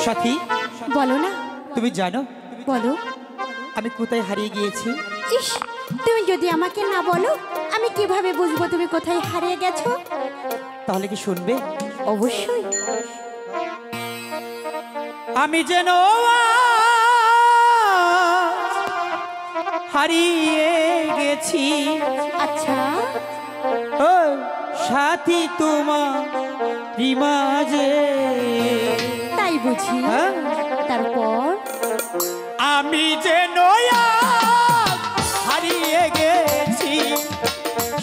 সাথী বলো না। তুমি জানো বলো। আমি কোথায় হারিয়ে গিয়েছি? ইস, তুমি যদি আমাকে না বলো আমি কিভাবে বুঝবো তুমি কোথায় হারিয়ে গেছো? তাহলে কি শুনবে? অবশ্যই। আমি যেন হারিয়ে গেছি। আচ্ছা, ও সাথী তোমার মাঝে। তাই বুঝি? হ্যাঁ? তারপর আমি যেন হারিয়ে গেছি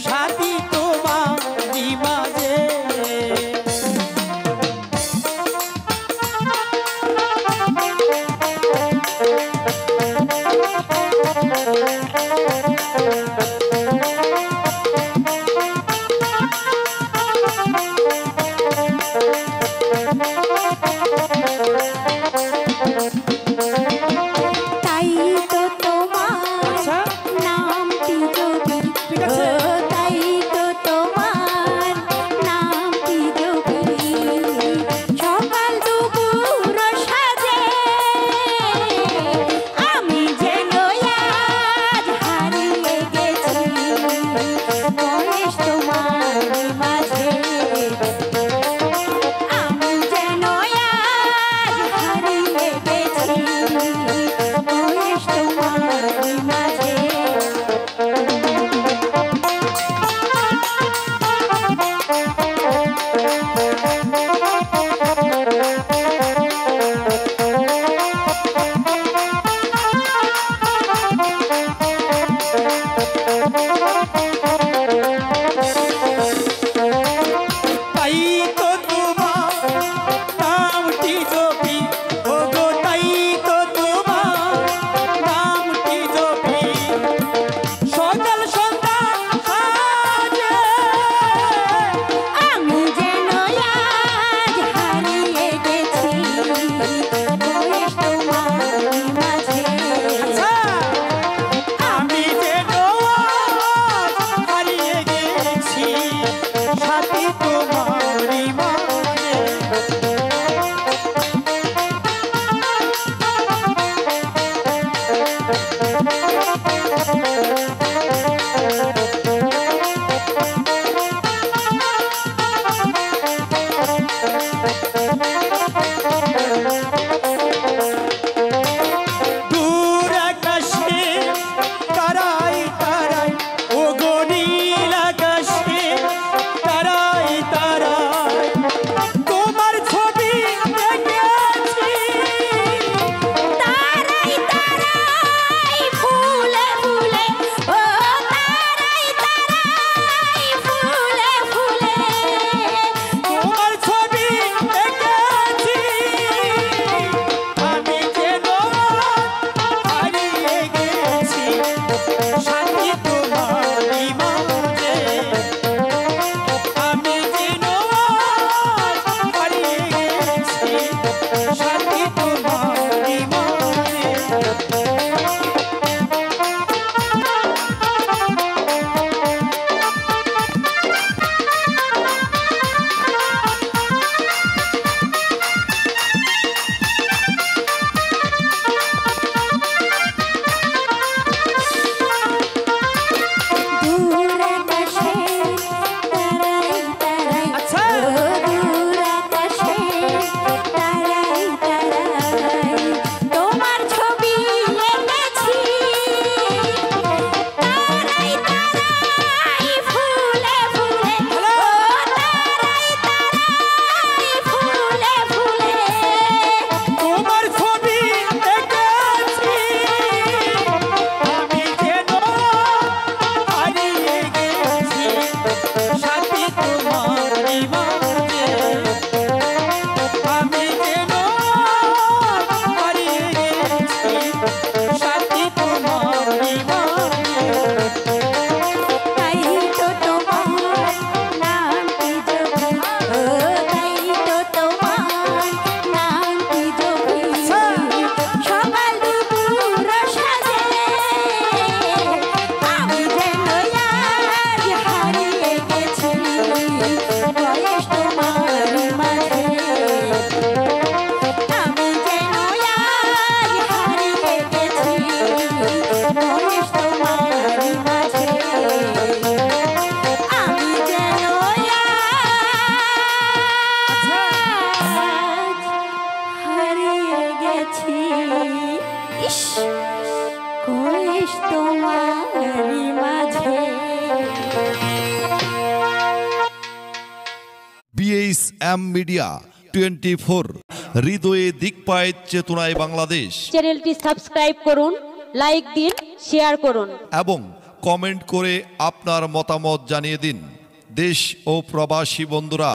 সাথী তোমার মাঝে। তাই তো তোমার নামটি যদি তাই তো তোমার নামটি যদি সকাল দুপুর সাজে আমি যেন আজ হারিয়ে গেছি গণেশ তোমার মাঝে। আমি যেন আজ হারিয়ে গেছি দেশ তোমারই মাঝে। BHM মিডিয়া 24 হৃদয়ে দিকপায়িত চেতনায় বাংলাদেশ। চ্যানেলটি সাবস্ক্রাইব করুন, লাইক দিন, শেয়ার করুন এবং কমেন্ট করে আপনার মতামত জানিয়ে দিন। দেশ ও প্রবাসী বন্ধুরা